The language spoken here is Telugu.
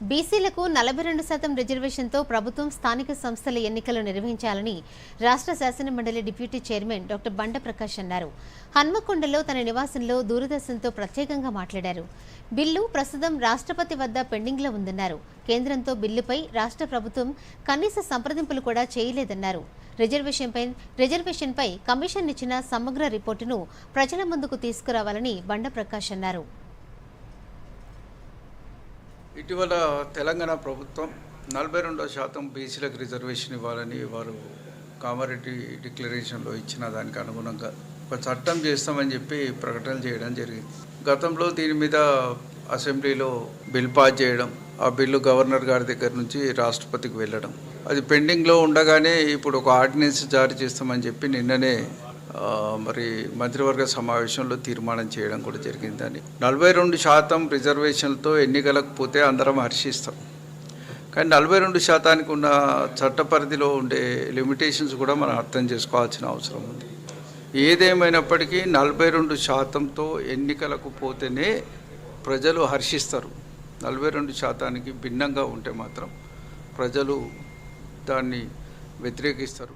బీసీలకు 42% రిజర్వేషన్తో ప్రభుత్వం స్థానిక సంస్థల ఎన్నికలు నిర్వహించాలని రాష్ట్ర శాసనమండలి డిప్యూటీ చైర్మన్ డాక్టర్ బండ ప్రకాష్ అన్నారు. హన్మకొండలో తన నివాసంలో దూరదర్శన్తో ప్రత్యేకంగా మాట్లాడారు. బిల్లు ప్రస్తుతం రాష్ట్రపతి వద్ద పెండింగ్లో ఉందన్నారు. కేంద్రంతో బిల్లుపై రాష్ట్ర ప్రభుత్వం కనీస సంప్రదింపులు కూడా చేయలేదన్నారు. రిజర్వేషన్పై కమిషన్ ఇచ్చిన సమగ్ర రిపోర్టును ప్రజల ముందుకు తీసుకురావాలని బండ ప్రకాష్ అన్నారు. ఇటీవల తెలంగాణ ప్రభుత్వం 42% బీసీలకు రిజర్వేషన్ ఇవ్వాలని వారు కామారెడ్డి డిక్లరేషన్లో ఇచ్చిన దానికి అనుగుణంగా ఒక చట్టం చేస్తామని చెప్పి ప్రకటనలు చేయడం జరిగింది. గతంలో దీని మీద అసెంబ్లీలో బిల్ పాస్ చేయడం, ఆ బిల్లు గవర్నర్ గారి దగ్గర నుంచి రాష్ట్రపతికి వెళ్ళడం, అది పెండింగ్లో ఉండగానే ఇప్పుడు ఒక ఆర్డినెన్స్ జారీ చేస్తామని చెప్పి నిన్ననే మరి మంత్రివర్గ సమావేశంలో తీర్మానం చేయడం కూడా జరిగిందని. 42% రిజర్వేషన్లతో ఎన్నికలకు పోతే అందరం హర్షిస్తాం. కానీ 42% ఉన్న చట్ట పరిధిలో ఉండే లిమిటేషన్స్ కూడా మనం అర్థం చేసుకోవాల్సిన అవసరం ఉంది. ఏదేమైనప్పటికీ 42%తో ఎన్నికలకు పోతేనే ప్రజలు హర్షిస్తారు. 42%భిన్నంగా ఉంటే మాత్రం ప్రజలు దాన్ని వ్యతిరేకిస్తారు.